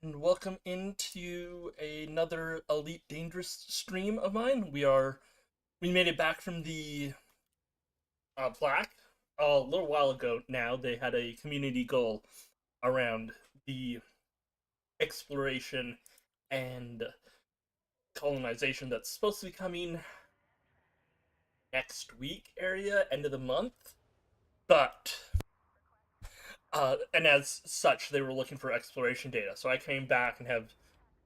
And welcome into another Elite Dangerous stream of mine. We made it back from the Black a little while ago now. They had a community goal around the exploration and colonization that's supposed to be coming next week area, end of the month. But and as such, they were looking for exploration data. So I came back and have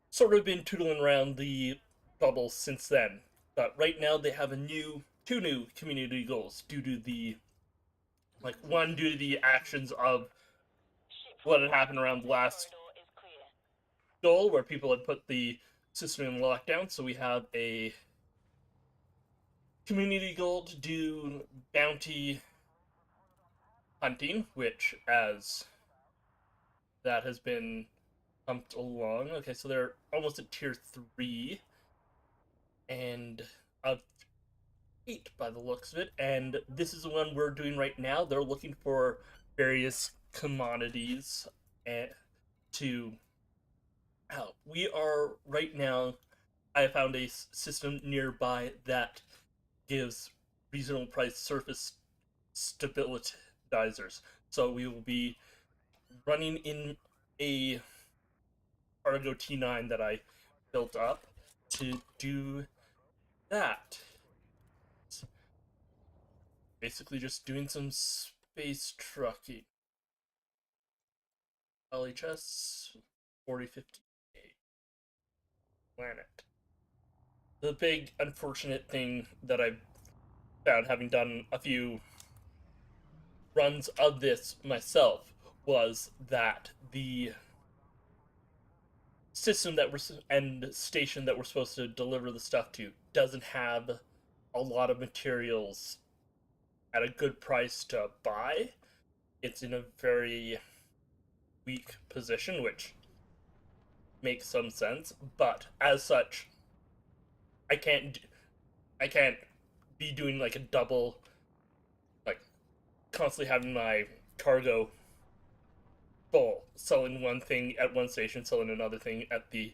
sort of been tootling around the bubble since then. But right now they have two new community goals due to the one due to the actions of what had happened around the last goal where people had put the system in lockdown. So we have a community goal to do bounty hunting, which as that has been pumped along. Okay, so they're almost at tier 3 and of 8 by the looks of it, and this is the one we're doing right now. They're looking for various commodities and to help. We are right now. I found a system nearby that gives reasonable price surface stabilizers. So we will be running in a Argo T9 that I built up to do that. Basically, just doing some space trucking. LHS 4058 planet. The big unfortunate thing that I've found, having done a few runs of this myself, was that the system that we're and station that we're supposed to deliver the stuff to doesn't have a lot of materials at a good price to buy. It's in a very weak position, which makes some sense, but as such, I can't I can't be doing like a double, like constantly having my cargo full, selling one thing at one station, selling another thing at the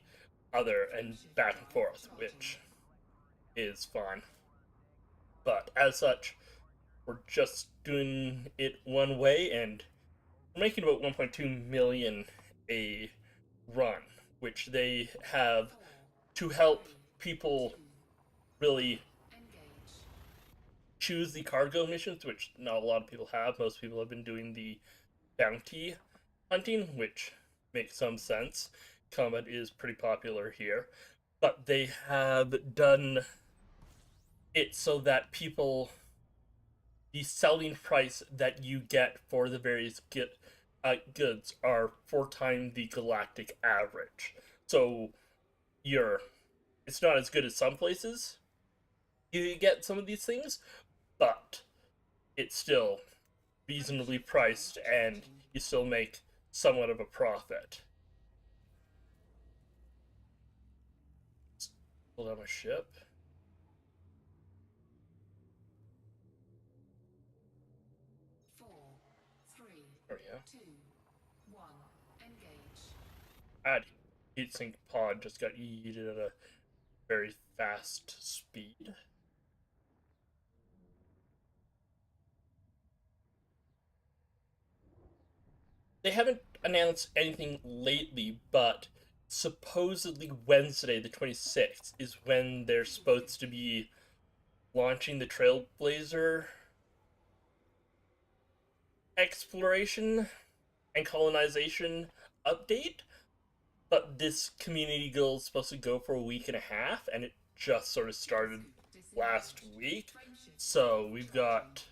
other, and back and forth, which is fun. But as such, we're just doing it one way, and we're making about 1.2 million a run, which they have to help people really choose the cargo missions, which not a lot of people have. Most people have been doing the bounty hunting, which makes some sense. Combat is pretty popular here, but they have done it so that people, the selling price that you get for the various goods are 4 times the galactic average. So you're, it's not as good as some places you get some of these things, but it's still reasonably priced and you still make somewhat of a profit. Hold on my ship. Four, three, There we go. two, one, engage. Add heatsink pod just got yeeted at a very fast speed. They haven't announced anything lately, but supposedly Wednesday, the 26th, is when they're supposed to be launching the Trailblazer exploration and colonization update. But this community guild is supposed to go for a week and a half, and it just sort of started last week. So we've got,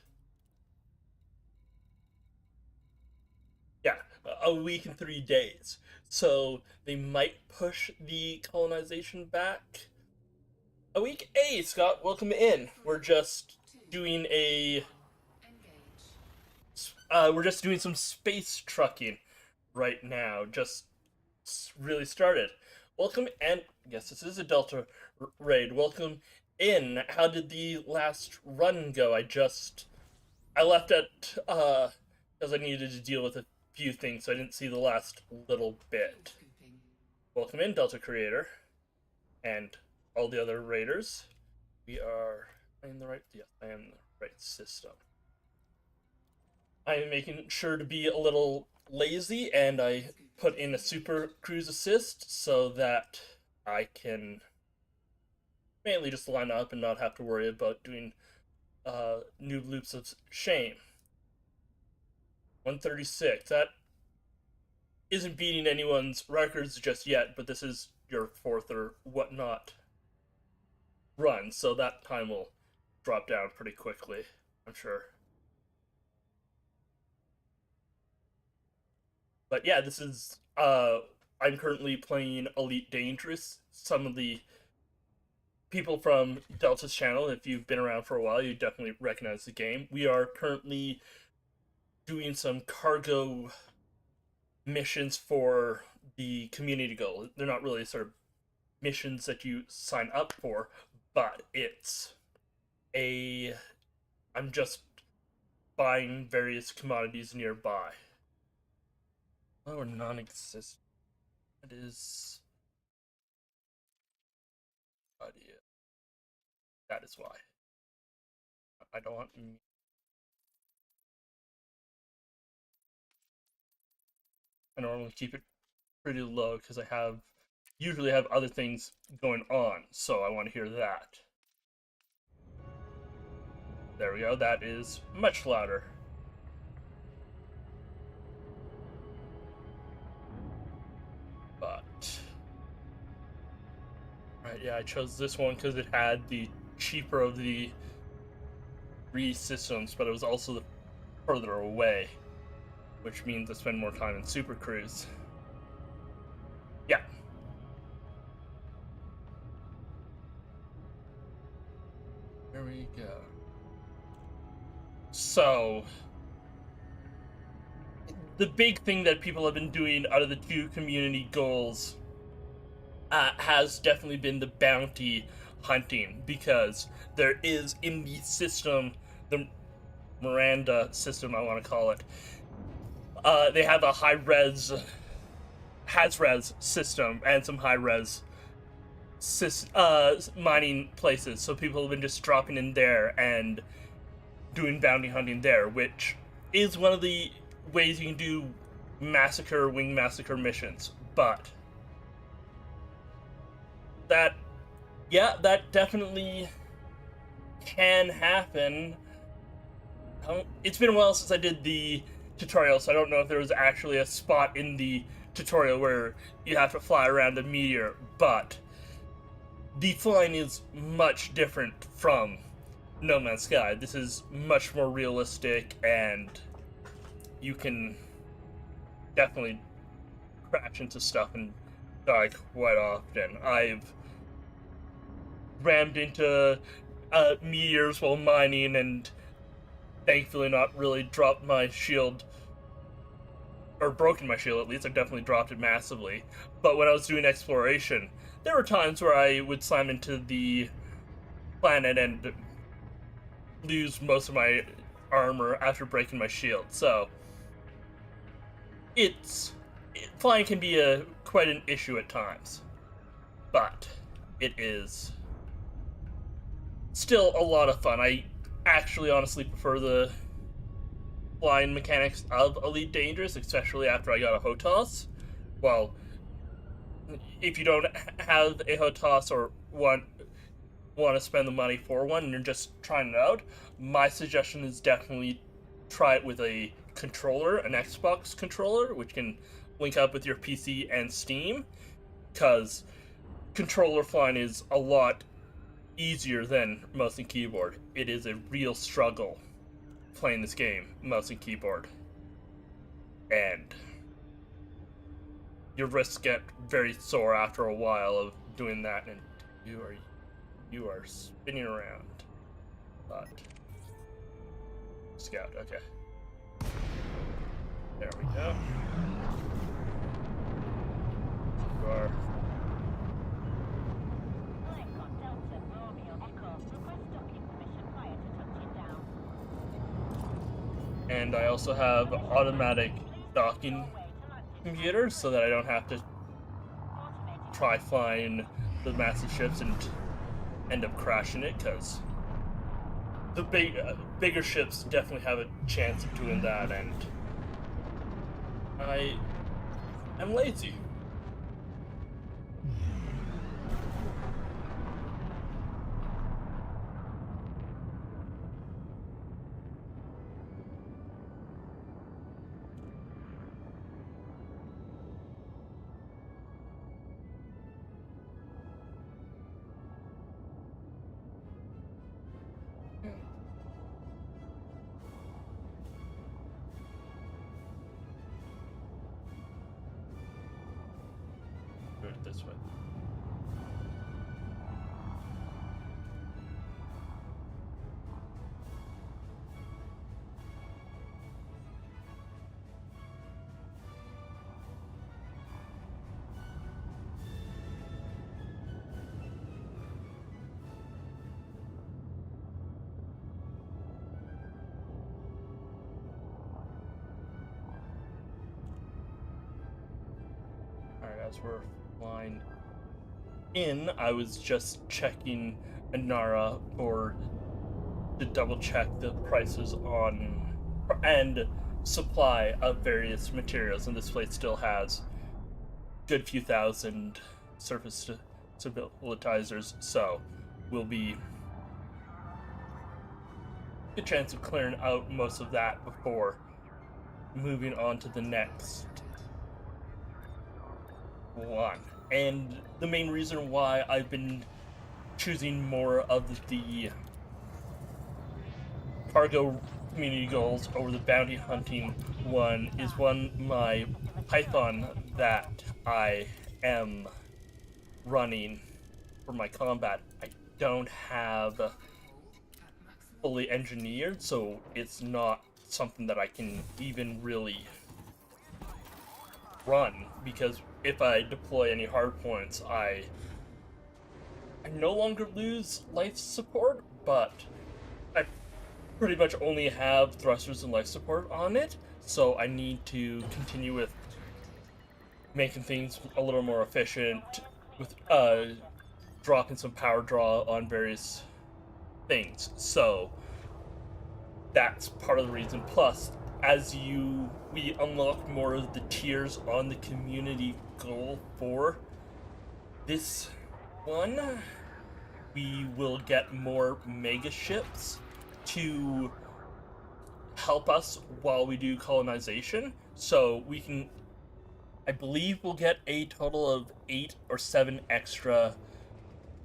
yeah, a week and 3 days. So they might push the colonization back a week. Hey, Scott, welcome in. Doing a Engage. we're just doing some space trucking right now. Just really started. Welcome, and yes, this is a Delta raid. Welcome in. How did the last run go? I left at because I needed to deal with a few things, so I didn't see the last little bit. Welcome in, Delta Creator, and all the other raiders. We are in the right. Yes, I am in the right system. I am making sure to be a little lazy, and I put in a super cruise assist so that I can mainly just line up and not have to worry about doing new loops of shame. 136. That isn't beating anyone's records just yet, but this is your fourth or whatnot run, so that time will drop down pretty quickly, I'm sure. But yeah, this is I'm currently playing Elite Dangerous. Some of the people from Delta's channel, if you've been around for a while, you definitely recognize the game. We are currently doing some cargo missions for the community goal. They're not really sort of missions that you sign up for, but it's a I'm just buying various commodities nearby. Oh, non-existent. That is. Yeah, that is why. I don't want. I normally keep it pretty low because I usually have other things going on, so I want to hear that. There we go. That is much louder. But right, yeah, I chose this one because it had the cheaper of the three systems, but it was also the further away, which means I spend more time in Super Cruise. Yeah. There we go. So, the big thing that people have been doing out of the two community goals has definitely been the bounty hunting, because there is in the system, the Miranda system, I want to call it, they have a high res, has res system and some high res mining places. So people have been just dropping in there and doing bounty hunting there, which is one of the ways you can do wing massacre missions. But that, yeah, that definitely can happen. It's been a while since I did the tutorial, so I don't know if there was actually a spot in the tutorial where you have to fly around a meteor, but the flying is much different from No Man's Sky. This is much more realistic, and you can definitely crash into stuff and die quite often. I've rammed into meteors while mining and thankfully not really dropped my shield, or broken my shield at least. I definitely dropped it massively. But when I was doing exploration, there were times where I would slam into the planet and lose most of my armor after breaking my shield. So flying can be quite an issue at times, but it is still a lot of fun. I actually honestly prefer the flying mechanics of Elite Dangerous, especially after I got a HOTAS. Well, if you don't have a HOTAS or want to spend the money for one and you're just trying it out, my suggestion is definitely try it with a controller, an Xbox controller, which can link up with your PC and Steam, because controller flying is a lot easier than mouse and keyboard. It is a real struggle playing this game, mouse and keyboard. And your wrists get very sore after a while of doing that, and you are spinning around. But scout, okay. There we go. You are. And I also have automatic docking computers so that I don't have to try flying the massive ships and end up crashing it, because the bigger ships definitely have a chance of doing that, and I am lazy. Do it this way. Alright, as we're flying in, I was just checking Inara to double check the prices on and supply of various materials, and this place still has good few thousand surface stabilizers, so we'll be a chance of clearing out most of that before moving on to the next one. And the main reason why I've been choosing more of the cargo community goals over the bounty hunting one is my Python that I am running for my combat. I don't have fully engineered, so it's not something that I can even really run, because if I deploy any hard points, I no longer lose life support, but I pretty much only have thrusters and life support on it, so I need to continue with making things a little more efficient with dropping some power draw on various things. So that's part of the reason. Plus, as we unlock more of the tiers on the community goal for this one, we will get more mega ships to help us while we do colonization. So we can, I believe we'll get a total of 8 or 7 extra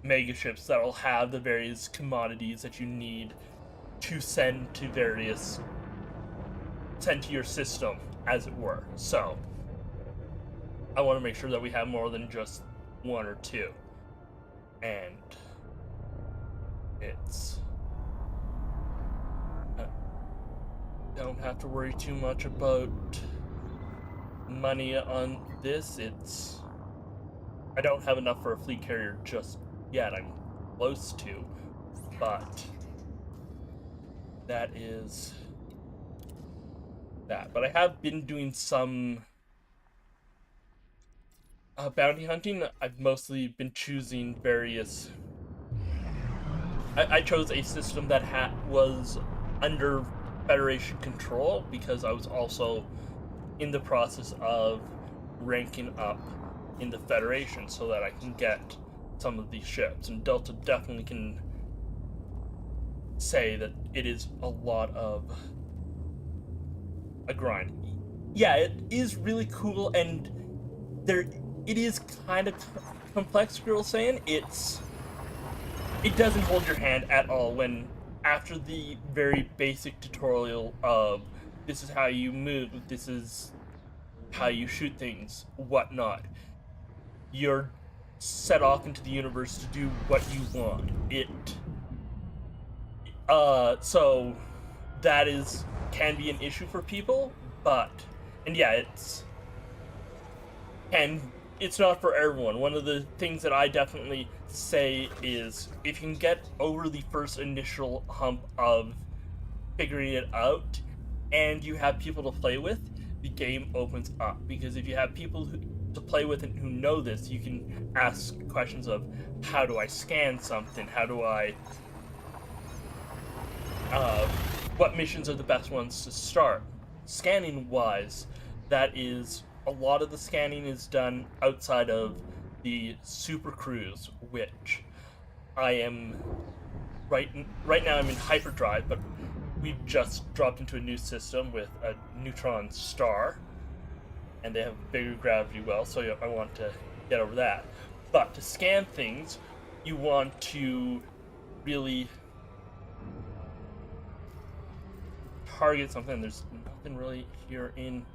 mega ships that will have the various commodities that you need to send to your system, as it were. So I want to make sure that we have more than just 1 or 2, and it's don't have to worry too much about money on this. I don't have enough for a fleet carrier just yet. I'm close to, but that is that. But I have been doing some bounty hunting. I've mostly been choosing various. I chose a system that was under Federation control, because I was also in the process of ranking up in the Federation so that I can get some of these ships. And Delta definitely can say that it is a lot of a grind. Yeah, it is really cool, and it is kind of complex. Girl saying it doesn't hold your hand at all when, after the very basic tutorial of this is how you move, this is how you shoot things, whatnot, you're set off into the universe to do what you want. So that can be an issue for people, and yeah, it's not for everyone. One of the things that I definitely say is, if you can get over the first initial hump of figuring it out and you have people to play with, the game opens up. Because if you have people to play with and who know this, you can ask questions of how do I scan something? How do I uh, what missions are the best ones to start? Scanning wise, that is a lot of the scanning is done outside of the Super Cruise, which I am right now. I'm in hyperdrive, but we've just dropped into a new system with a neutron star, and they have bigger gravity wells, so I want to get over that. But to scan things, you want to really target something. There's nothing really here in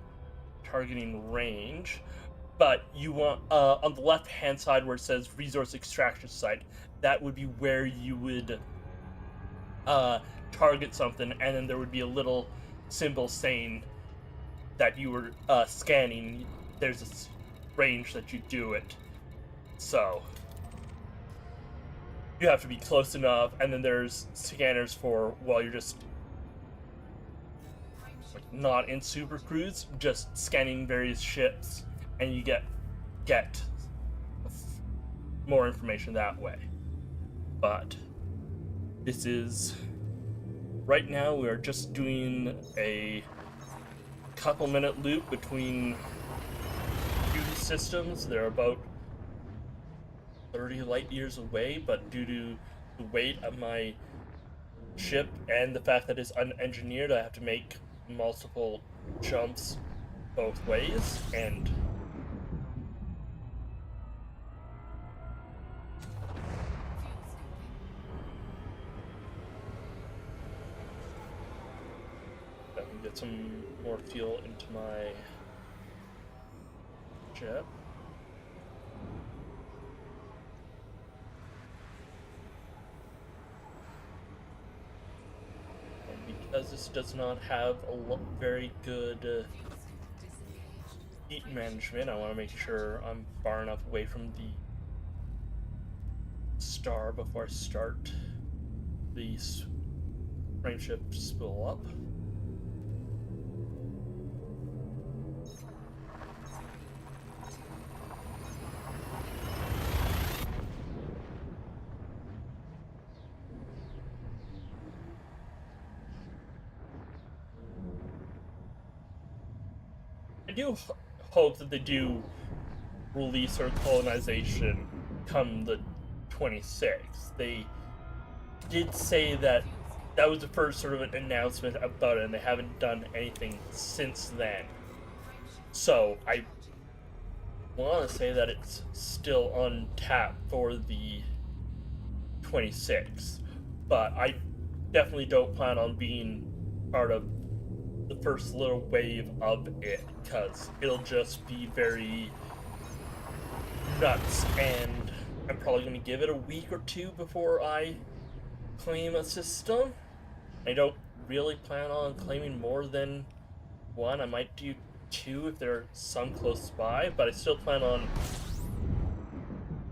targeting range, but you want on the left hand side where it says resource extraction site, that would be where you would uh, target something, and then there would be a little symbol saying that you were scanning. There's a range that you do it, so you have to be close enough, and then there's scanners for while you're just like not in Super Cruise, just scanning various ships, and you get more information that way. But this is right now we are just doing a couple minute loop between two systems. They're about 30 light years away, but due to the weight of my ship and the fact that it's unengineered, I have to make multiple jumps both ways, and let me get some more fuel into my jet. Because this does not have a very good heat management, I want to make sure I'm far enough away from the star before I start the frameshift spool up. I do hope that they do release our colonization come the 26th. They did say that that was the first sort of an announcement about it, and they haven't done anything since then. So I want to say that it's still on tap for the 26th, but I definitely don't plan on being part of the first little wave of it, because it'll just be very nuts, and I'm probably going to give it a week or two before I claim a system. I don't really plan on claiming more than one. I might do two if there are some close by, but I still plan on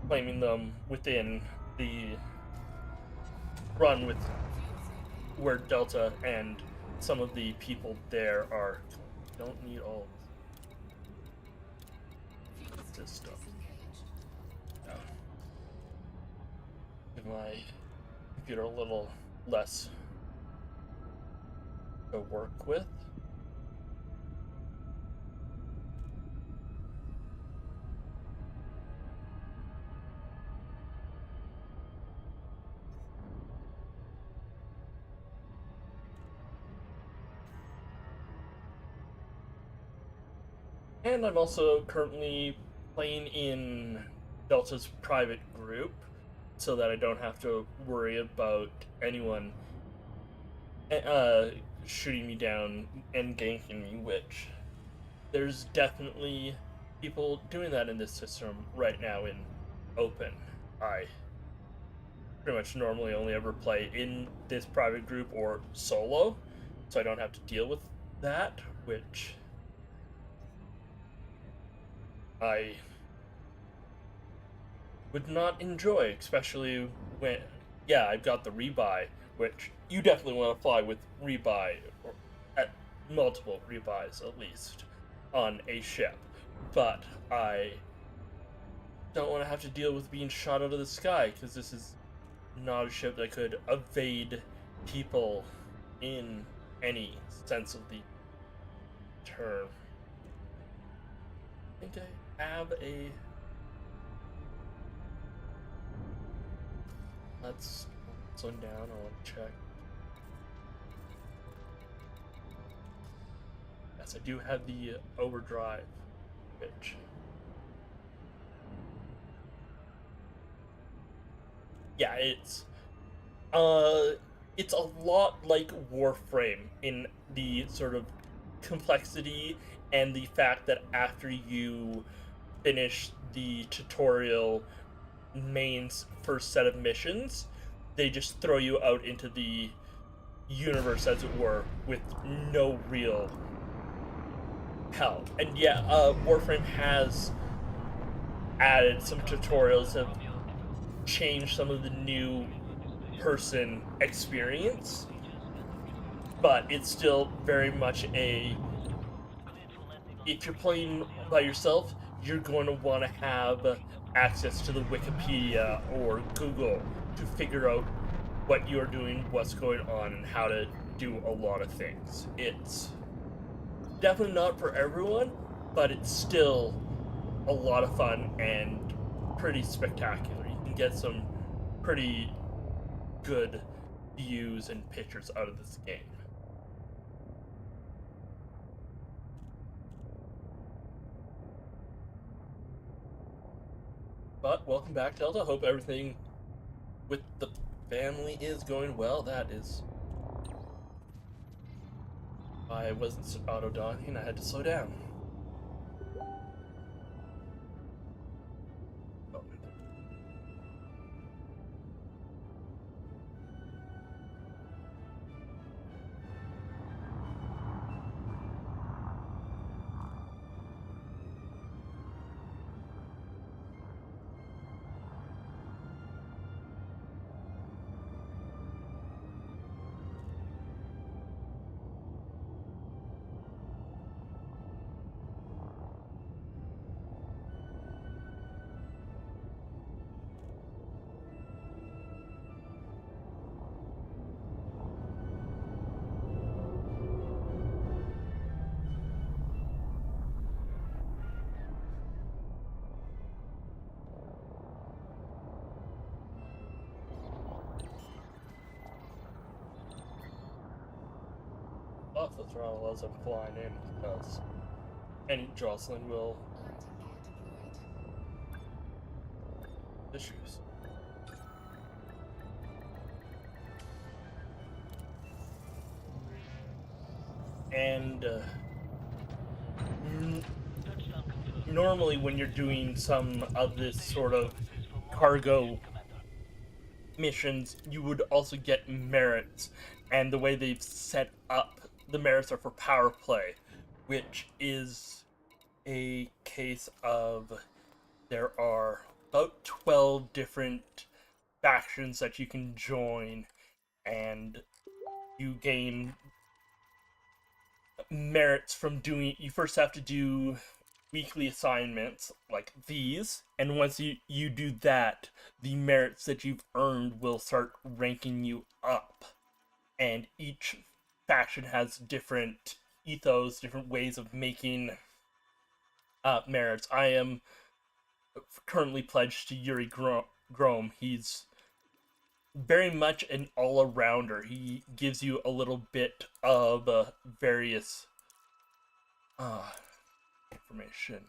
claiming them within the run with where Delta and some of the people there are. Don't need all of this stuff. Yeah. Give my computer a little less to work with. And I'm also currently playing in Delta's private group so that I don't have to worry about anyone uh, shooting me down and ganking me, which there's definitely people doing that in this system right now in open. I pretty much normally only ever play in this private group or solo, so I don't have to deal with that, which I would not enjoy, especially when, yeah, I've got the rebuy, which you definitely want to fly with rebuy, or at multiple rebuys at least, on a ship. but I don't want to have to deal with being shot out of the sky because this is not a ship that could evade people in any sense of the term. I think I have a. Let's slow down. I want to check. Yes, I do have the overdrive, which. Yeah, uh it's a lot like Warframe in the sort of complexity and the fact that after you finish the tutorial main's first set of missions, they just throw you out into the universe as it were with no real help. And yeah, Warframe has added some tutorials, have changed some of the new person experience, but it's still very much a, if you're playing by yourself, you're going to want to have access to the Wikipedia or Google to figure out what you're doing, what's going on, and how to do a lot of things. It's definitely not for everyone, but it's still a lot of fun and pretty spectacular. You can get some pretty good views and pictures out of this game. But welcome back, Delta. Hope everything with the family is going well. That is, I wasn't auto docking. I had to slow down. Oh, off the throttle as I'm flying in because any jostling will issues. And normally, when you're doing some of this sort of cargo missions, you would also get merits. And the way they've set up the merits are for power play, which is a case of there are about 12 different factions that you can join, and you gain merits from doing. You first have to do weekly assignments like these, and once you do that, the merits that you've earned will start ranking you up. And each faction has different ethos, different ways of making merits. I am currently pledged to Yuri Grom. He's very much an all-arounder. He gives you a little bit of various uh, information.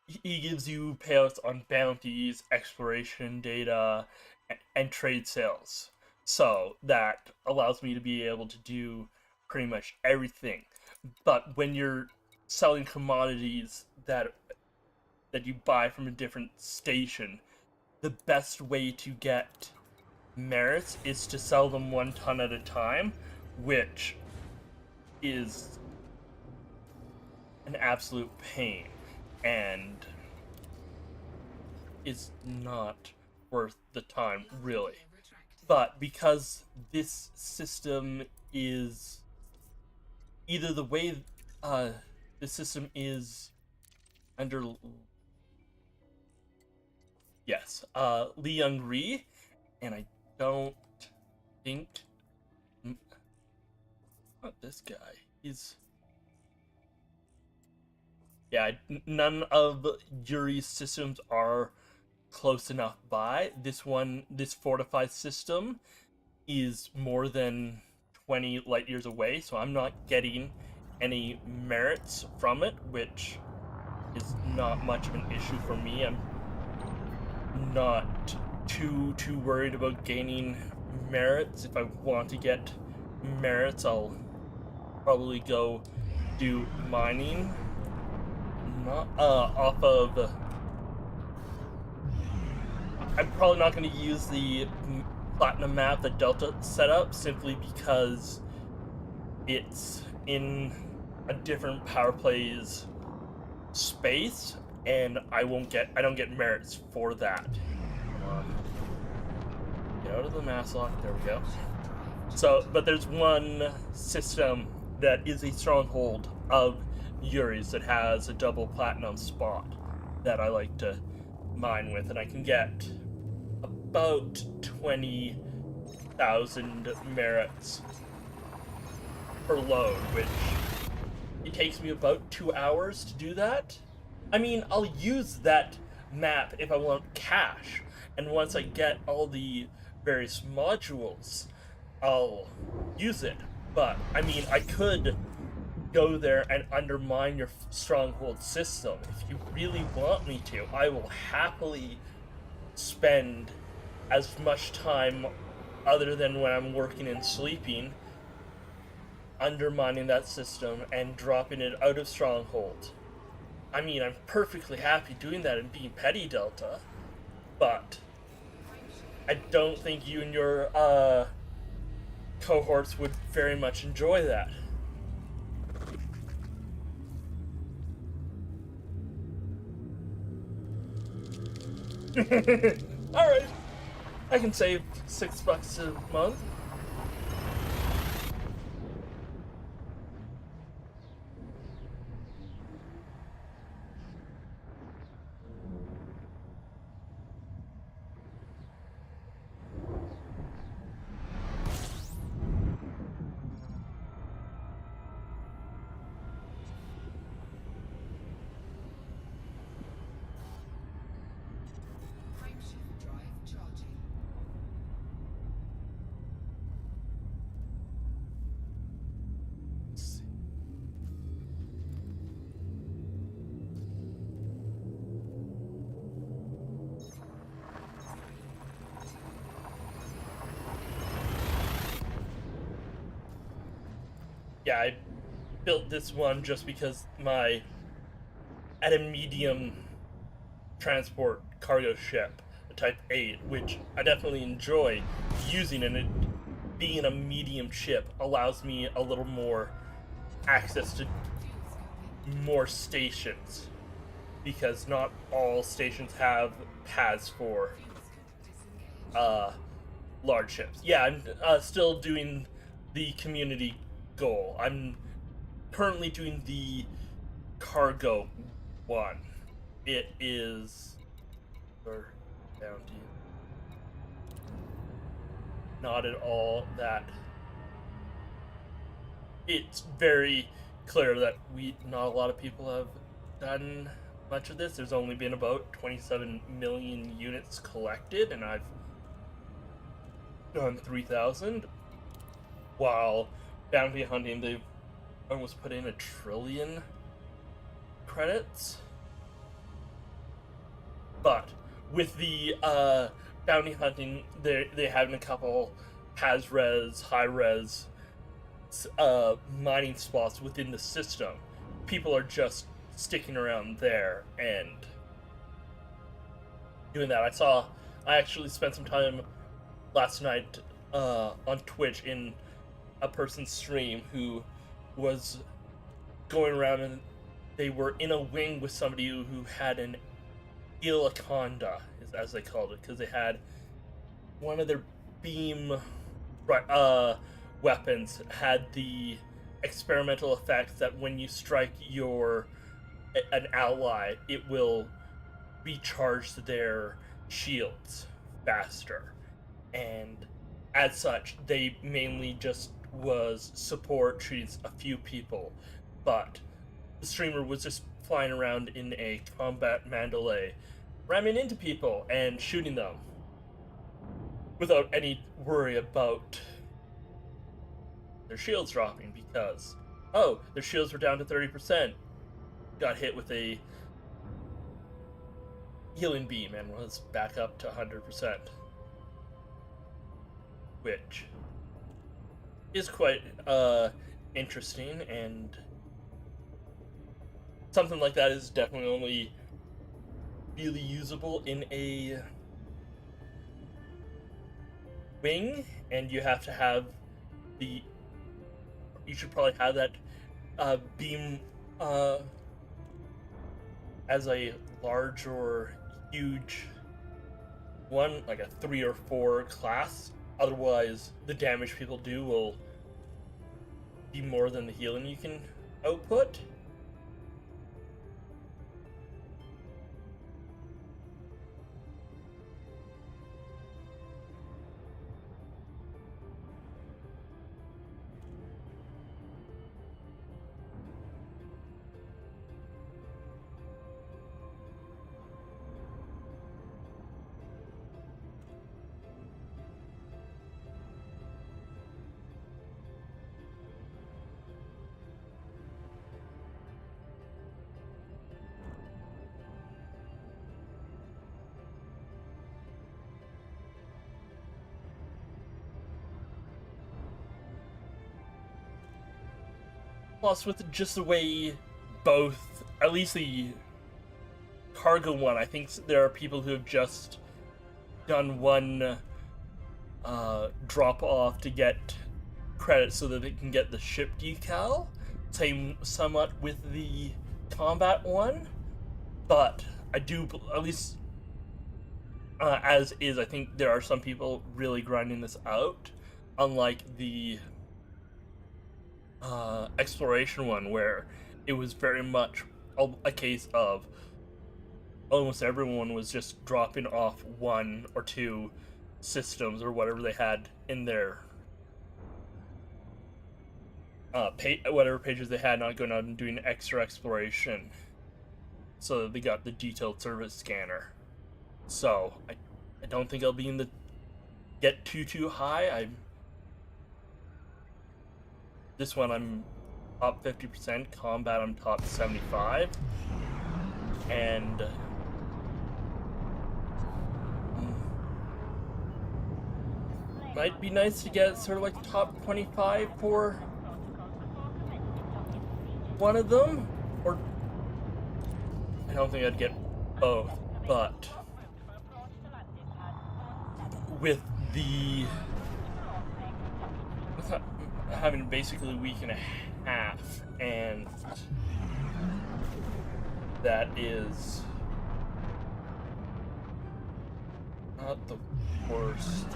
He gives you payouts on bounties, exploration data, and trade sales. So that allows me to be able to do pretty much everything. But when you're selling commodities that you buy from a different station, the best way to get merits is to sell them 1 ton at a time, which is an absolute pain and is not worth the time, really. But because this system is either the way uh, this system is under, yes, Li Young Ri, and I don't think, not this guy. He's, yeah, none of Yuri's systems are close enough by. This fortified system is more than 20 light years away, so I'm not getting any merits from it, which is not much of an issue for me. I'm not too worried about gaining merits. If I want to get merits, I'll probably go do mining. Not off of. I'm probably not going to use the platinum map that Delta set up simply because it's in a different power plays space, and I don't get merits for that. Get out of the mass lock. There we go. So, but there's one system that is a stronghold of Yuri's that has a double platinum spot that I like to mine with, and I can get about 20,000 merits per load, which it takes me about 2 hours to do that. I mean, I'll use that map if I want cash, and once I get all the various modules, I'll use it. But, I mean, I could go there and undermine your stronghold system. If you really want me to, I will happily spend as much time other than when I'm working and sleeping undermining that system and dropping it out of stronghold. I mean, I'm perfectly happy doing that and being petty, Delta, but I don't think you and your cohorts would very much enjoy that. Alright, I can save $6 a month. Frameshift drive charging. Yeah, I built this one just because at a medium transport cargo ship, a Type 8, which I definitely enjoy using, and it being a medium ship allows me a little more access to more stations, because not all stations have paths for large ships. Yeah, I'm still doing the community goal. I'm currently doing the cargo one. It is bounty. Not at all that. It's very clear that not a lot of people have done much of this. There's only been about 27 million units collected, and I've done 3,000. While bounty hunting, they've almost put in 1 trillion credits. But with the bounty hunting, they have a couple has-res, high-res mining spots within the system. People are just sticking around there and doing that. I actually spent some time last night on Twitch in a person's stream who was going around, and they were in a wing with somebody who had an Ilaconda, as they called it, because they had one of their beam weapons had the experimental effect that when you strike an ally, it will recharge their shields faster. And as such, they mainly just was support treating a few people, but the streamer was just flying around in a combat mandalay, ramming into people and shooting them without any worry about their shields dropping because, oh, their shields were down to 30%, got hit with a healing beam and was back up to 100%, which is quite interesting, and something like that is definitely only really usable in a wing, and you have to have the you should probably have that beam uh, as a large or huge one, like a 3 or 4 class. Otherwise, the damage people do will be more than the healing you can output. Plus, with just the way both, at least the cargo one, I think there are people who have just done one drop off to get credit so that they can get the ship decal. Same somewhat with the combat one, but I do, at least as is, I think there are some people really grinding this out, unlike the exploration one where it was very much a case of almost everyone was just dropping off 1 or 2 systems or whatever they had in their whatever pages they had, not going out and doing extra exploration, so that they got the detailed service scanner. So I don't think I'll be in the get too high. This one I'm top 50%, combat I'm top 75, and might be nice to get sort of like top 25 for one of them, or I don't think I'd get both, but with the with having basically a week and a half, and that is not the worst.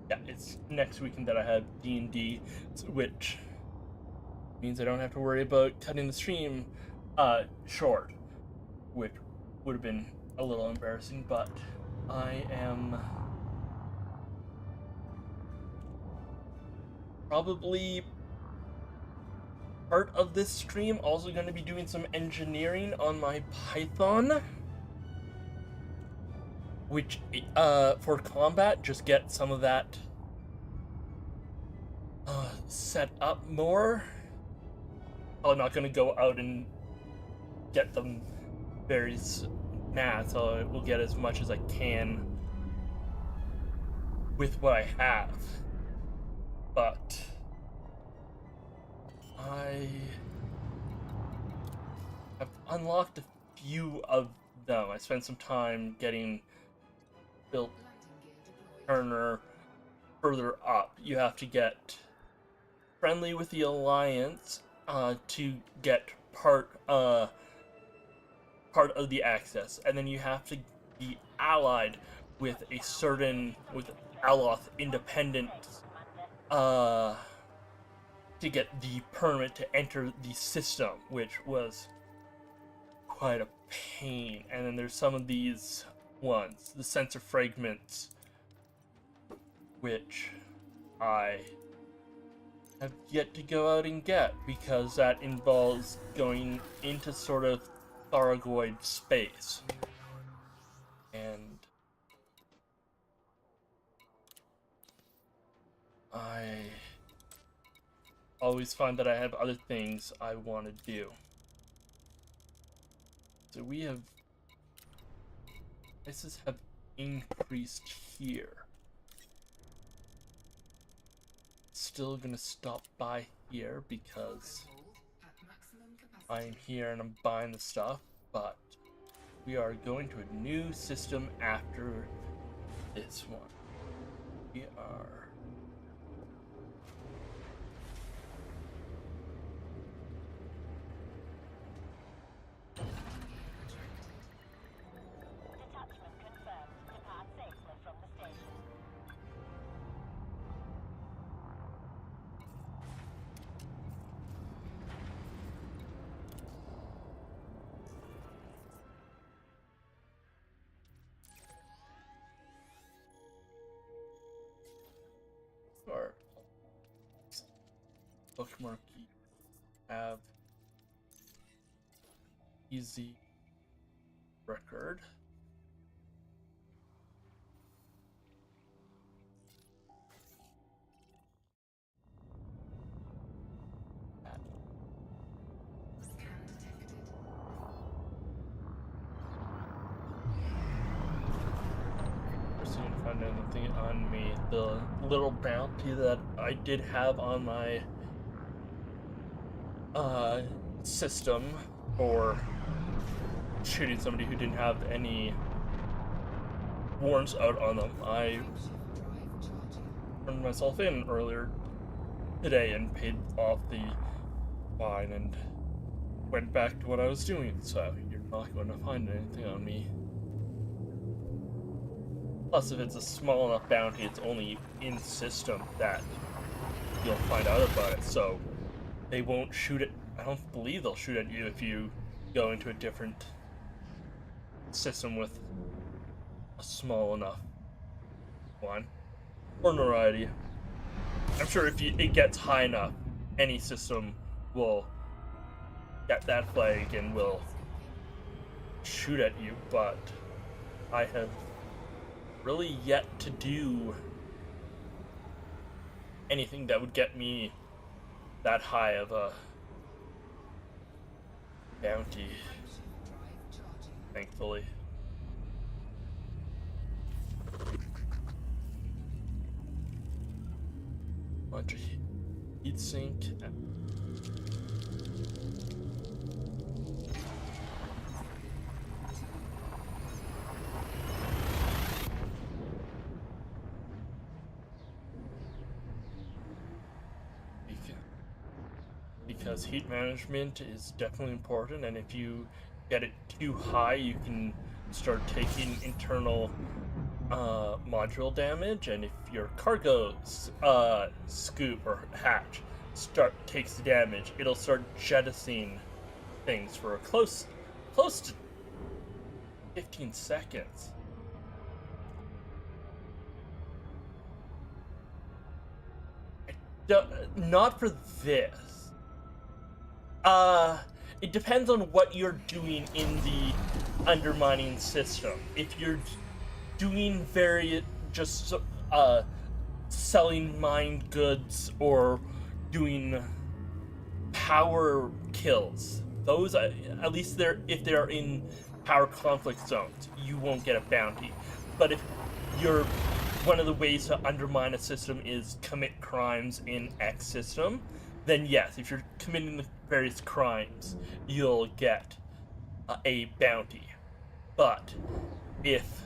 Yeah, it's next weekend that I have D&D, which means I don't have to worry about cutting the stream short, which would have been a little embarrassing, but I am probably part of this stream also going to be doing some engineering on my Python, which for combat, just get some of that set up more. I'm not going to go out and get them very so I will get as much as I can with what I have, but I have unlocked a few of them. I spent some time getting built Turner further up. You have to get friendly with the Alliance to get part of the access, and then you have to be allied with a certain with Aloth independent uh to get the permit to enter the system, which was quite a pain. And then there's some of these ones, the sensor fragments, which I have yet to go out and get because that involves going into sort of Tharagoid space. And I always find that I have other things I want to do. So we have prices have increased here. Still gonna stop by here because I'm here and I'm buying the stuff, but we are going to a new system after this one. We are our bookmark have easy record. Find anything on me. The little bounty that I did have on my system for shooting somebody who didn't have any warrants out on them, I turned myself in earlier today and paid off the fine and went back to what I was doing, so you're not going to find anything on me. Plus, if it's a small enough bounty, it's only in system that you'll find out about it, so they won't shoot it. I don't believe they'll shoot at you if you go into a different system with a small enough one. Or notoriety. I'm sure if it gets high enough, any system will get that flag and will shoot at you, but I have really yet to do anything that would get me that high of a bounty, thankfully. Bunch of heat sink. Because heat management is definitely important, and if you get it too high, you can start taking internal module damage, and if your cargo scoop or hatch takes damage, it'll start jettisoning things for a close to 15 seconds. Not for this. It depends on what you're doing in the undermining system. If you're doing selling mined goods or doing power kills, those, at least if they're in power conflict zones, you won't get a bounty. But if you're one of the ways to undermine a system is commit crimes in X system, then yes, if you're committing the various crimes, you'll get a bounty. But if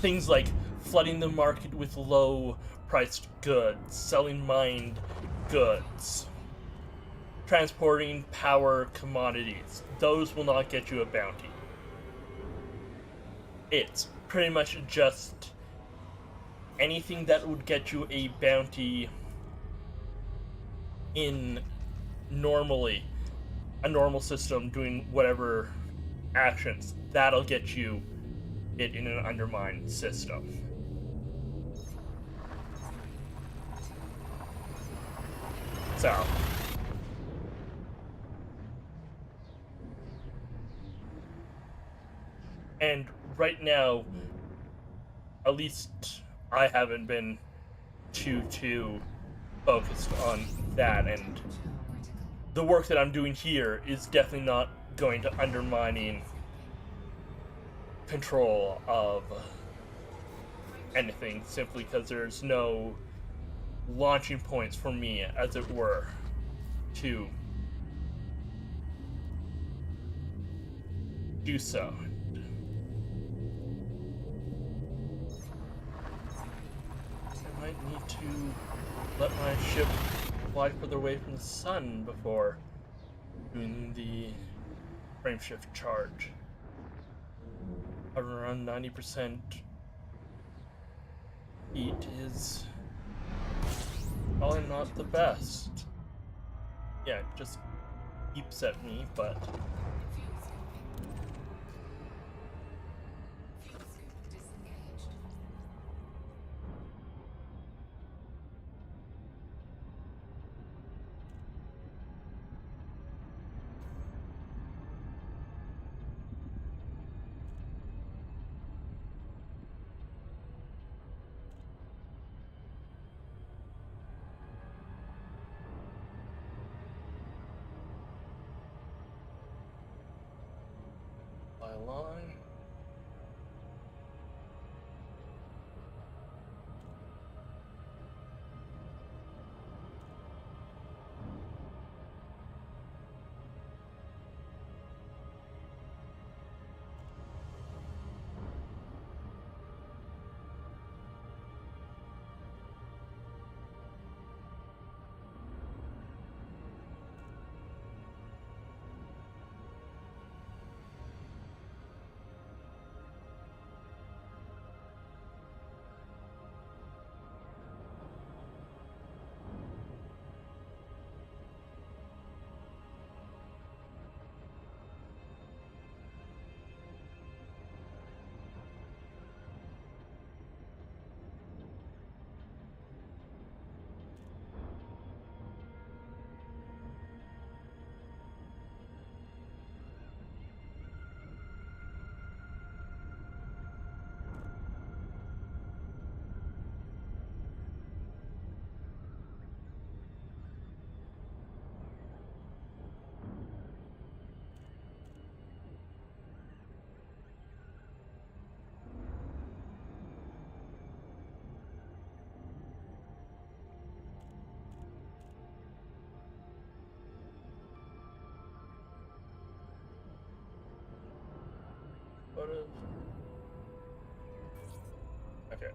things like flooding the market with low-priced goods, selling mined goods, transporting power commodities. Those will not get you a bounty. It's pretty much just anything that would get you a bounty in normally a normal system doing whatever actions. That'll get you it in an undermined system. So, and right now, at least I haven't been too focused on that, and the work that I'm doing here is definitely not going to undermining control of anything simply because there's no launching points for me, as it were, to do so. I might need to let my ship fly further away from the sun before doing the frameshift charge. Around 90% heat is probably not the best. Yeah, it just keeps at me, but Fuel scoop disengaged. fly along. What if... Okay.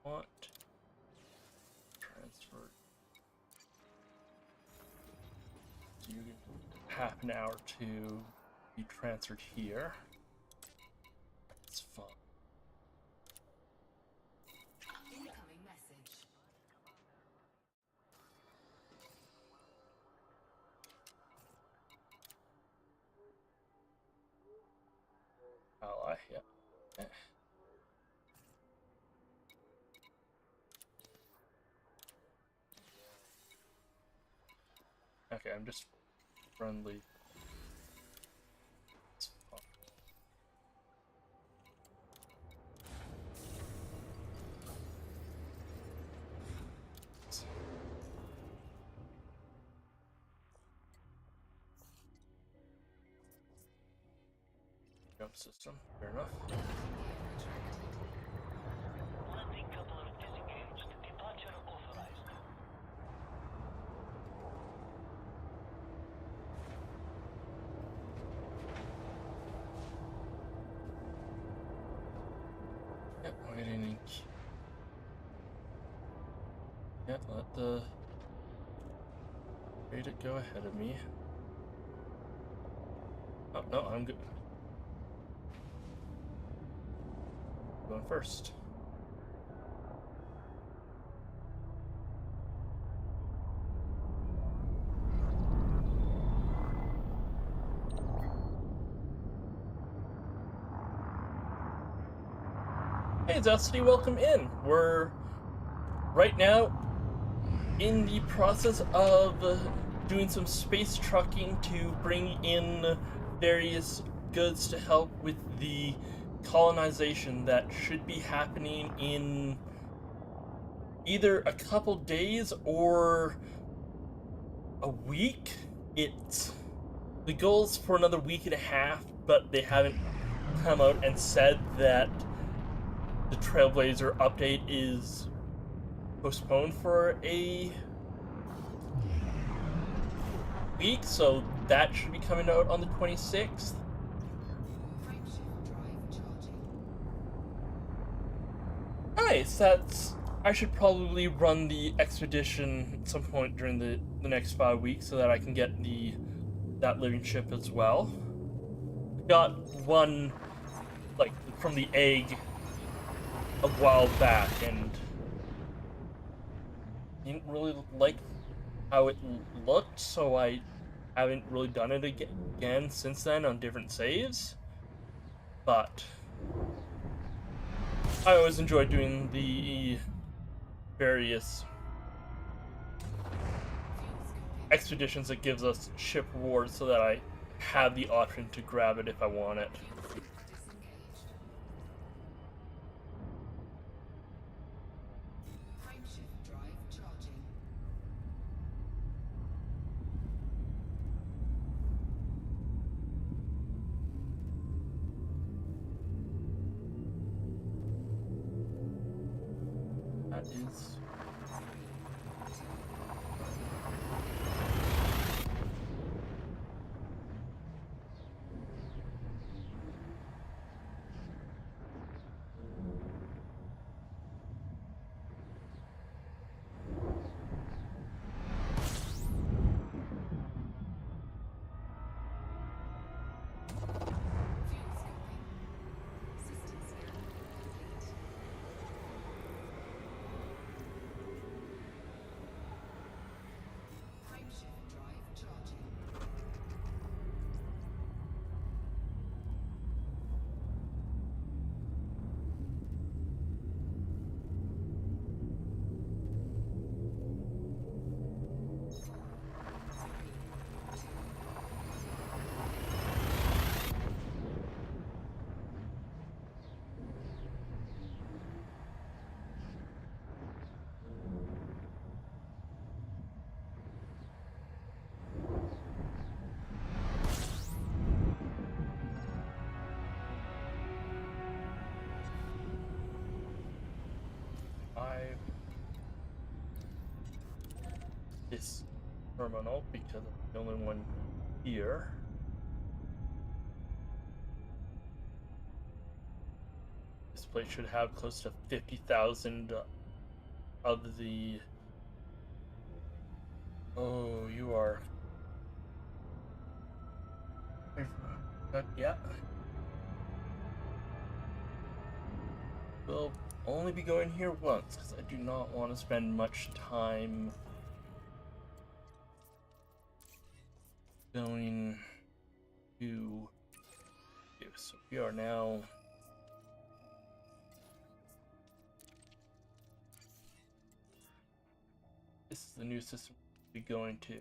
want. Transfer you half an hour to be transferred here. That's fine. Incoming message. Ally, yeah. Okay, I'm just friendly. It's fine. Jump system, fair enough. Landing coupler disengaged. Departure authorized. Yep, waiting. Yeah, let the Rate it go ahead of me. Oh no, I'm good. Going first. Hey Dusty, welcome in. We're right now in the process of doing some space trucking to bring in various goods to help with the colonization that should be happening in either a couple days or a week. It's the goal's for another week and a half, but they haven't come out and said that the Trailblazer update is postponed for a week, so that should be coming out on the 26th. Frameshift drive charging. Nice, that's... I should probably run the expedition at some point during the next 5 weeks so that I can get that living ship as well. Got one, like, from the egg a while back, and didn't really like how it looked, so I haven't really done it again since then on different saves. But I always enjoy doing the various expeditions that gives us ship rewards so that I have the option to grab it if I want it. Fuel sync disengaged. Frameshift drive charging. That is... Fuel scoping. System scan complete. Frameshift drive charging. this terminal because I'm the only one here. This place should have close to 50,000 of the. Oh, you are. Yeah. We'll only be going here once because I do not want to spend much time going to. So we are now. This is the new system we'll be going to.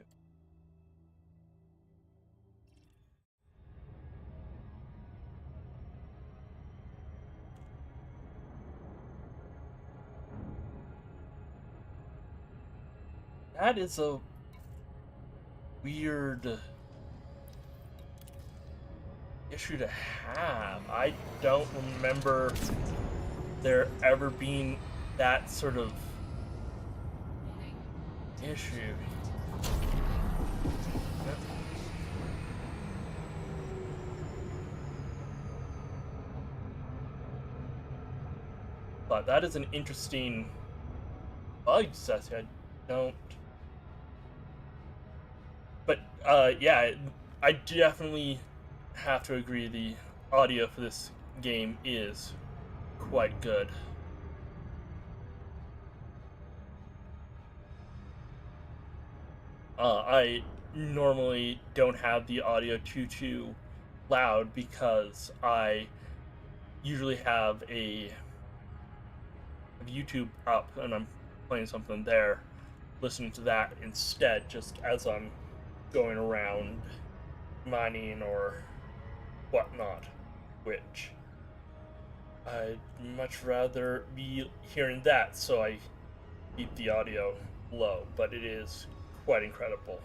That is a weird issue to have. I don't remember there ever being that sort of issue. But that is an interesting bug, Sassy. I don't. But yeah, I definitely have to agree. The audio for this game is quite good. I normally don't have the audio too loud because I usually have a YouTube up and I'm playing something there, listening to that instead, just as I'm going around mining or whatnot, which I'd much rather be hearing that, so I keep the audio low, but it is quite incredible.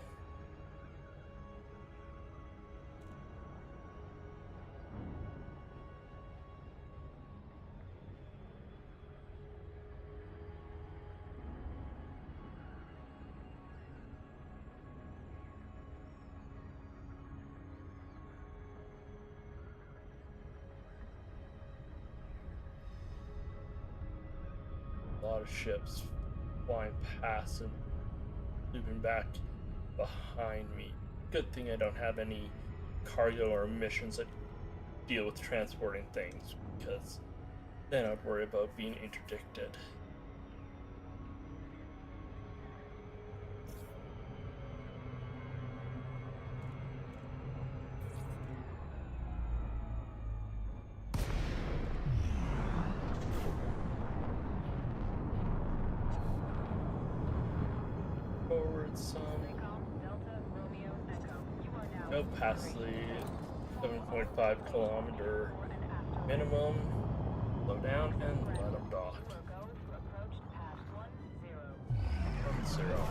A lot of ships flying past and looping back behind me. Good thing I don't have any cargo or missions that deal with transporting things, because then I'd worry about being interdicted. Forward some. Go past the 7.5 kilometer minimum. Slow down and let them dock. 1-0.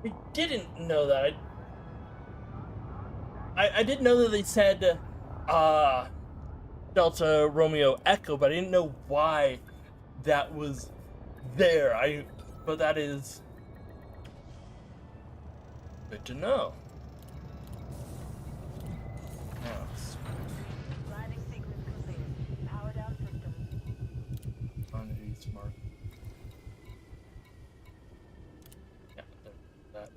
I didn't know that. I didn't know that they said Delta Romeo Echo, but I didn't know why that was there. But that is Good to know. Now, Landing sequence complete. Power down systems. quantity smart. Yeah, there's that.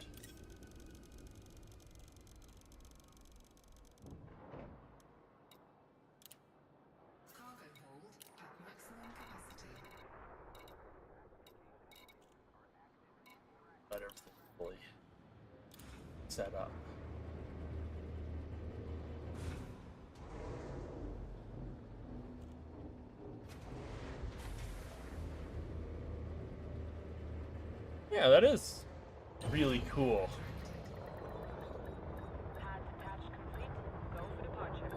Cargo hold at maximum capacity. Let everything fully set up. Yeah, that is really cool. Pads attached complete. Go for departure.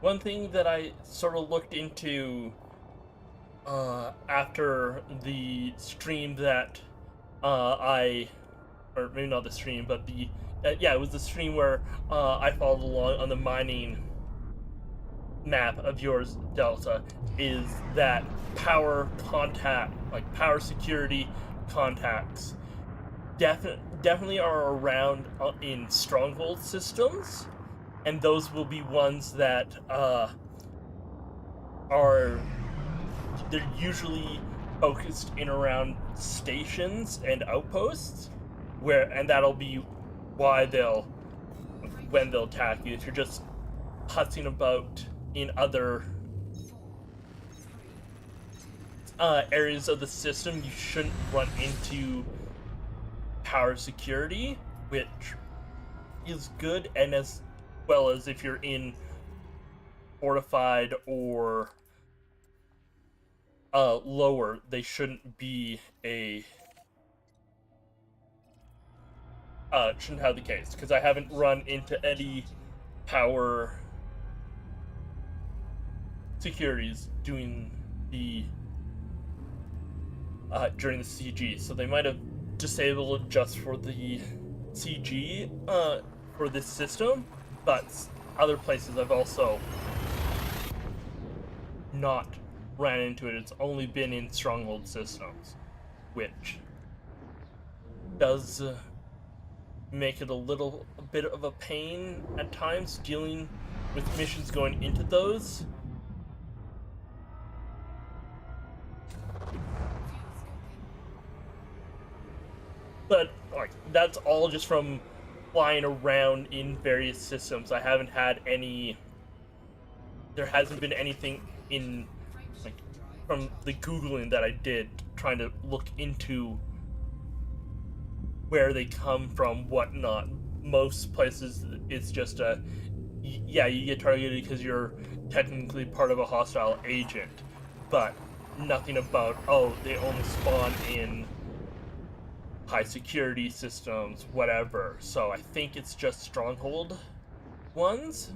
One thing that I sort of looked into after the stream that I, or maybe not the stream, but the yeah, it was the stream where I followed along on the mining map of yours, Delta, is that power contact, like power security contacts, definitely are around in stronghold systems, and those will be ones that are they're usually focused in around stations and outposts, where and that'll be why they'll when they'll attack you. If you're just putzing about in other areas of the system, you shouldn't run into power security, which is good, and as well as if you're in fortified or lower, they shouldn't be a shouldn't have the case, because I haven't run into any power securities doing the during the CG, so they might have disabled it just for the CG for this system, but other places I've also not ran into it. It's only been in stronghold systems, which does make it a bit of a pain at times dealing with missions going into those. But like that's all just from flying around in various systems. I haven't had any. There hasn't been anything in like from the googling that I did trying to look into where they come from, whatnot. Most places it's just a yeah, you get targeted because you're technically part of a hostile agent, but nothing about oh they only spawn in high security systems, whatever. So I think it's just stronghold ones.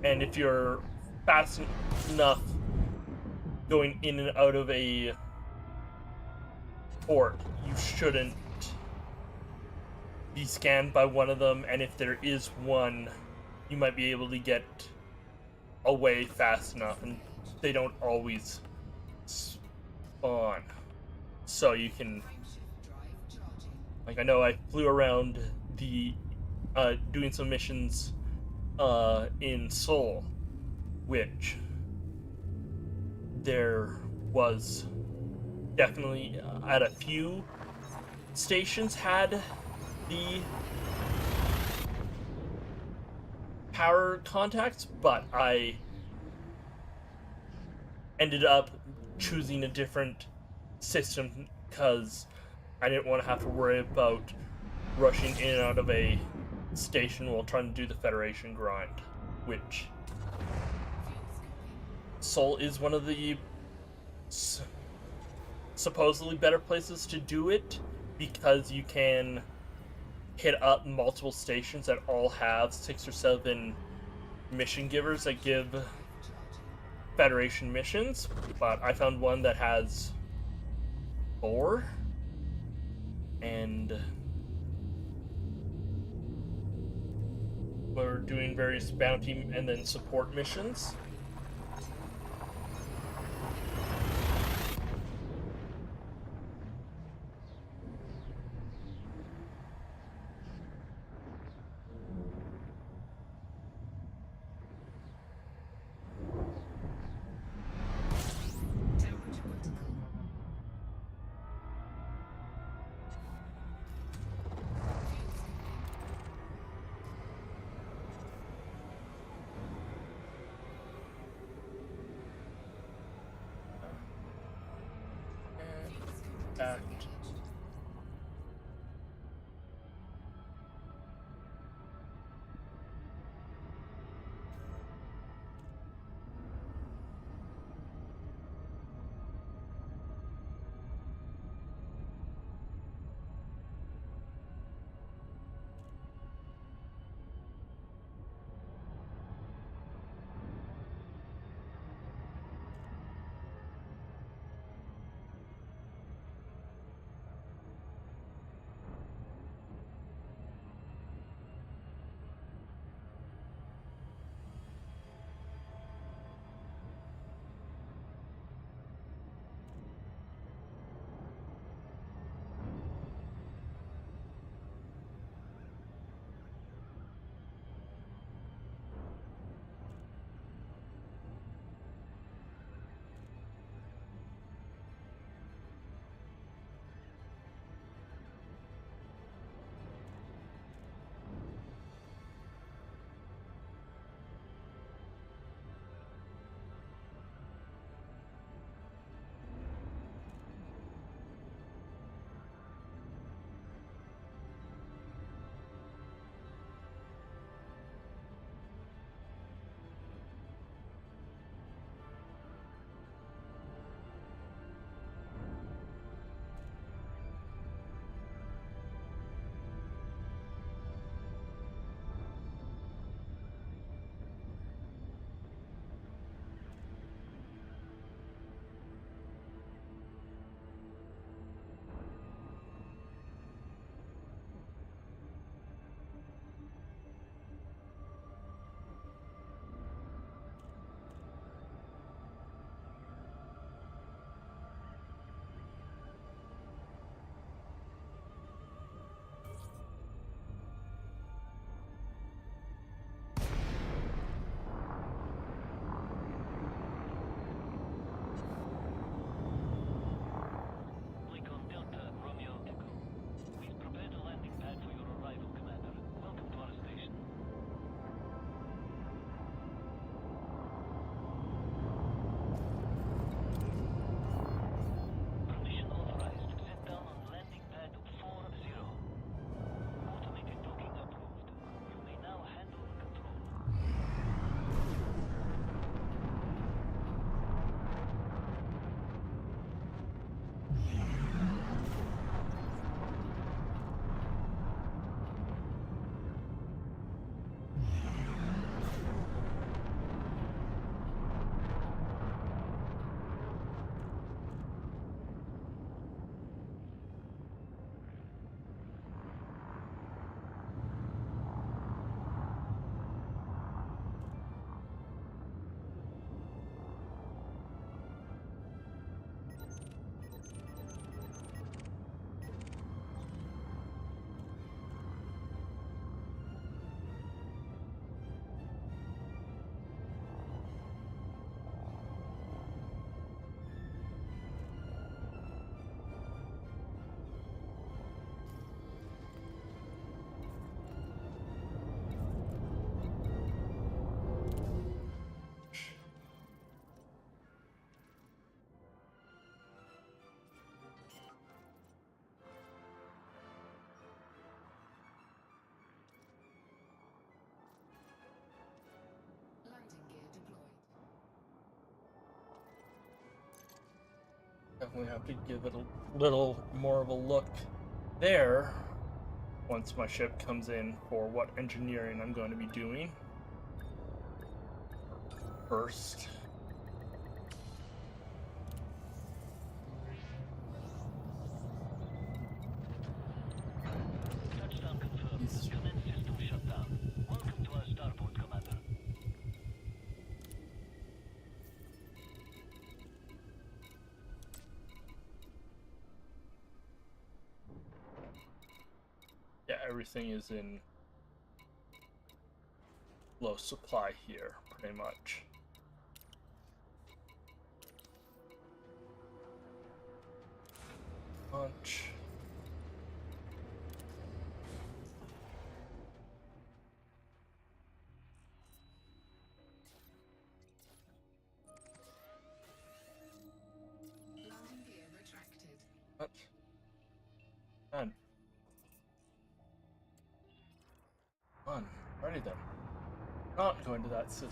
And if you're fast enough going in and out of a port, you shouldn't be scanned by one of them. And if there is one, you might be able to get away fast enough, and they don't always spawn. So you can, like, I know I flew around the doing some missions in Seoul, which there was definitely at a few stations had the power contacts, but I ended up choosing a different system because I didn't want to have to worry about rushing in and out of a station while trying to do the Federation grind, which Seoul is one of the supposedly better places to do it because you can hit up multiple stations that all have 6 or 7 mission givers that give Federation missions, but I found one that has 4, and we're doing various bounty and then support missions. Temperature critical. Fuel slipping. And Fuel scope back. disengaged. definitely have to give it a little more of a look there once my ship comes in for what engineering I'm going to be doing first. Touchdown confirmed. These- Commence system shutdown. Welcome to our starport, Commander. Yeah, everything is in low supply here, pretty much. Launch. Landing gear retracted. What? Done. On. Alrighty then. Not going to that system.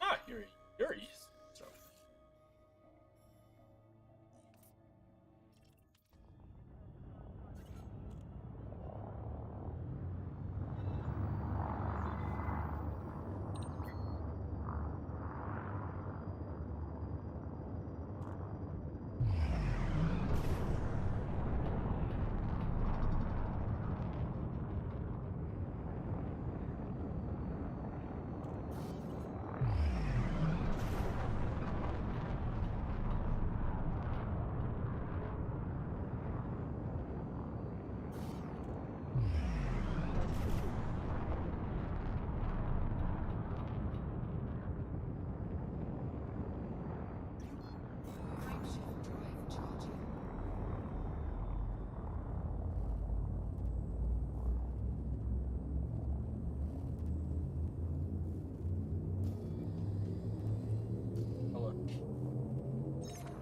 Ah, you're east. So. Frameshift drive charging. Hello. 3, 2, fuel scooping.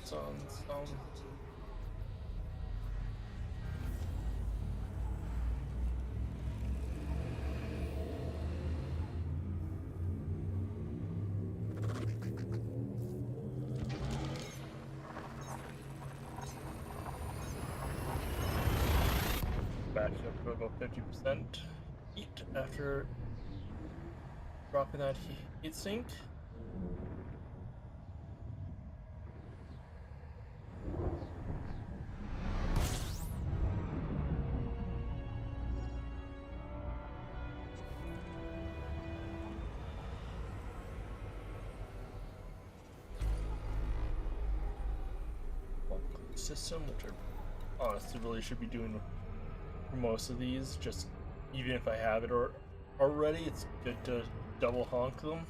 It's Frameshift on drive some. charging. Back up to about 50% heat after dropping that heat sink. System, which I honestly really should be doing for most of these. Just even if I have it already, it's good to double honk them.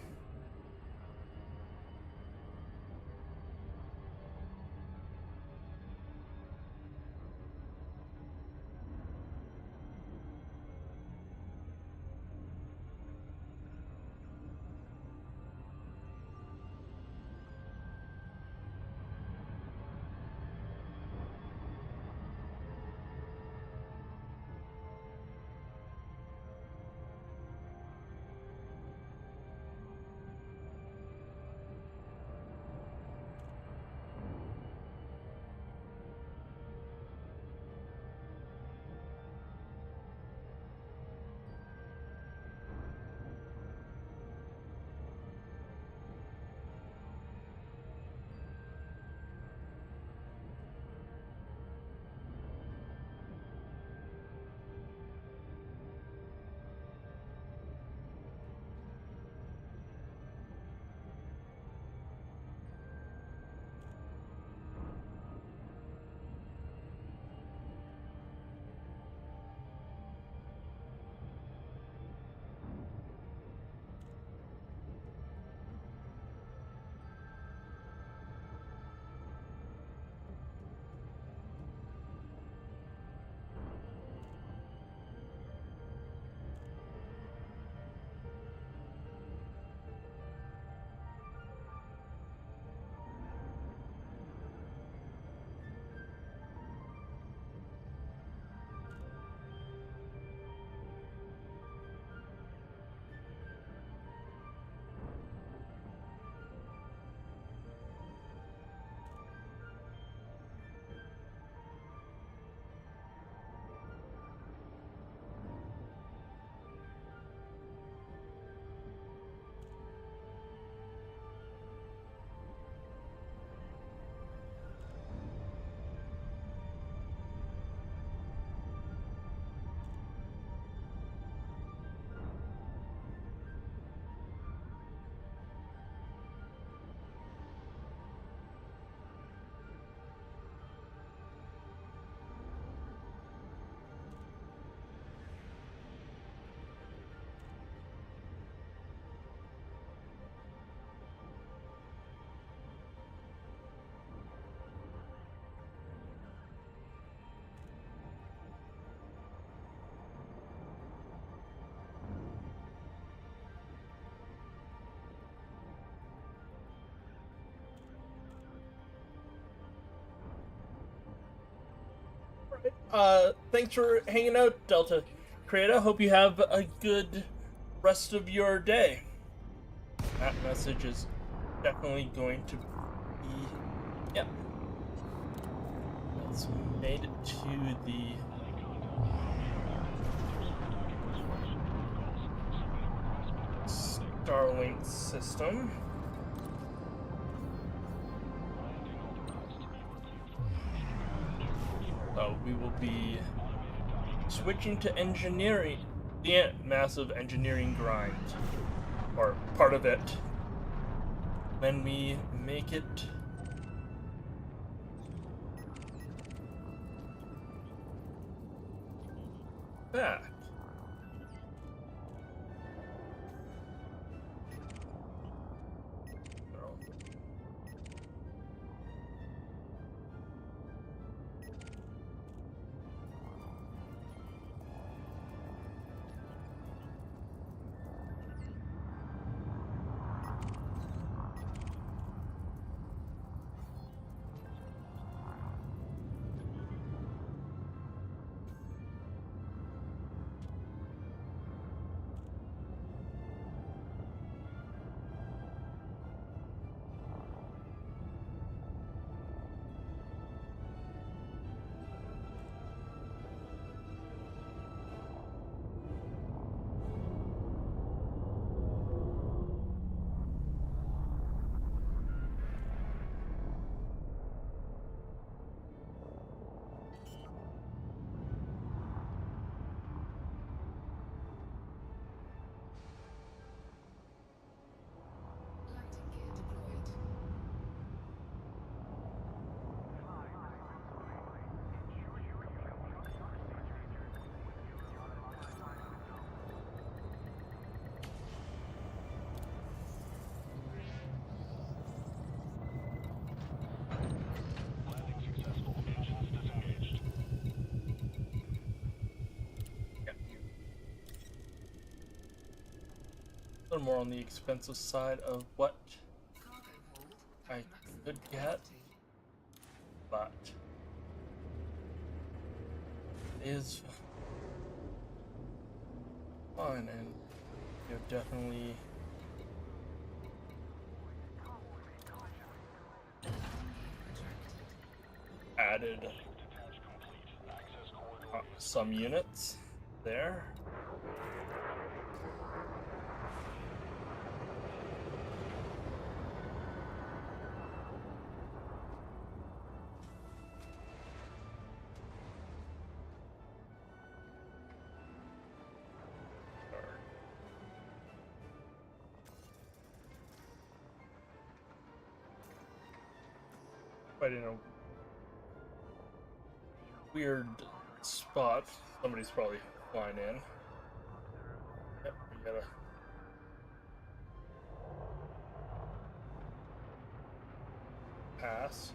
Thanks for hanging out, Delta Creta. Hope you have a good rest of your day. That message is definitely going to be. Yep. It's made it to the Starlink system. So we will be switching to engineering, the massive engineering grind, or part of it, when we make it back. So, Landing gear deployed. Landing successful. Engines disengaged. yeah. A little more on the expensive side of what Cargo hold I at maximum could get, capacity. but is fun, and you've definitely added Detach complete. Access corridor is some units there. Quite in a weird spot. Somebody's probably flying in. Yep, we gotta pass.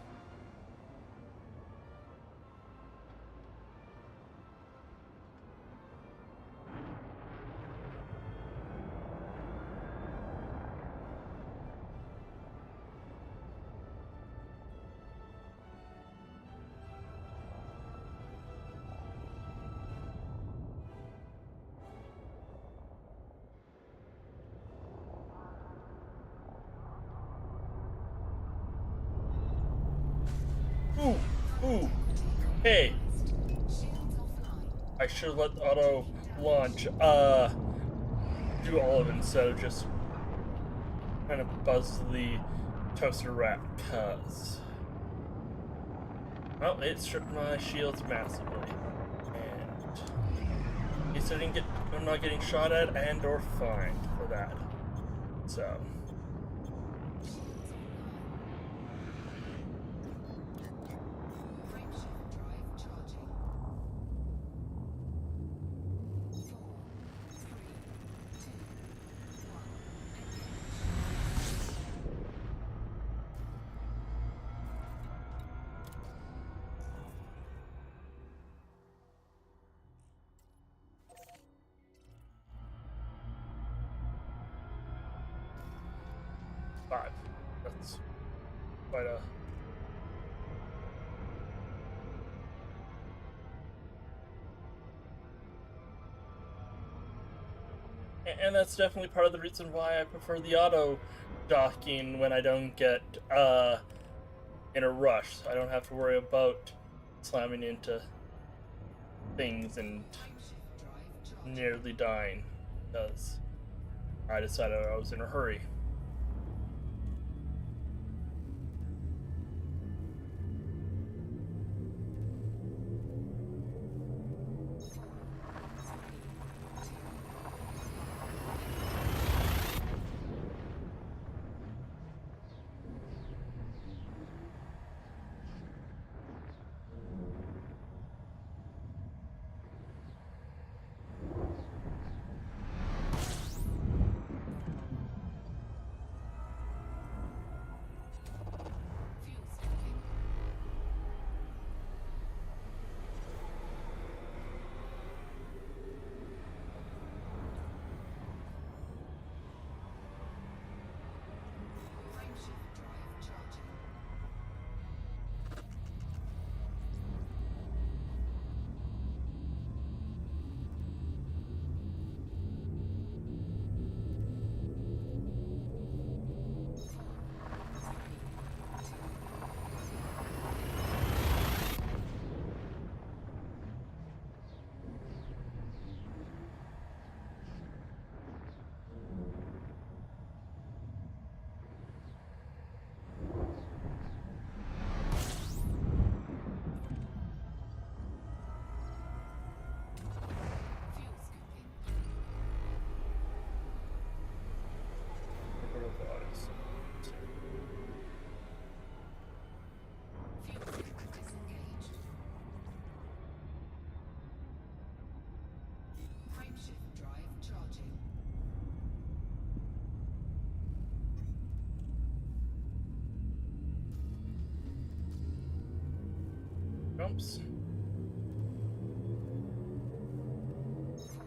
Ooh, ooh, hey, Shields offline. I should let auto launch, do all of it instead of just kind of buzz the toaster rack, cuz, well, it stripped my shields massively, and at least I'm not getting shot at and or fined for that, so. Shields online. Frameshift drive charging. 4, 3, 2, 1. Engage. Five. That's quite a And that's definitely part of the reason why I prefer the auto docking when I don't get in a rush. I don't have to worry about slamming into things and Frameshift drive charging. nearly dying because I decided I was in a hurry. Fuel stacking. Frameshift drive charging. Fuel scooping. Fuel scoop disengaged. Frameshift drive charging. Jumps. Fuel scooping.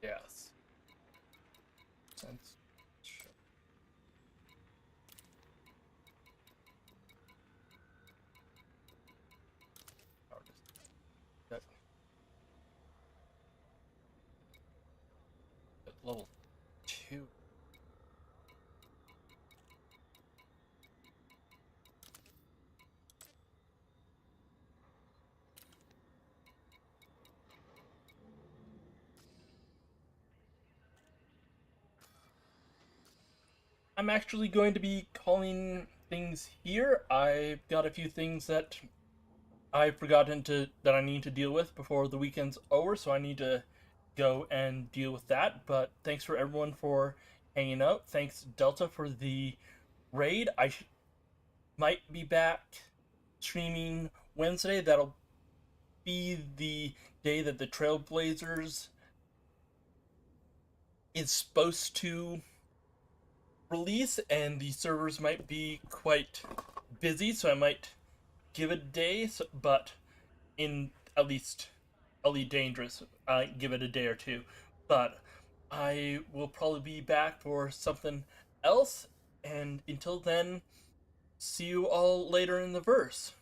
Yes. Sense. That level 2. I'm actually going to be calling things here. I've got a few things that I've forgotten to that I need to deal with before the weekend's over, so I need to go and deal with that. But thanks for everyone for hanging out. Thanks Delta for the raid. Might be back streaming Wednesday. That'll be the day that the Trailblazers is supposed to release, and the servers might be quite busy, so I might give it a day. But in at least Elite Dangerous, give it a day or two. But I will probably be back for something else, and until then, see you all later in the verse.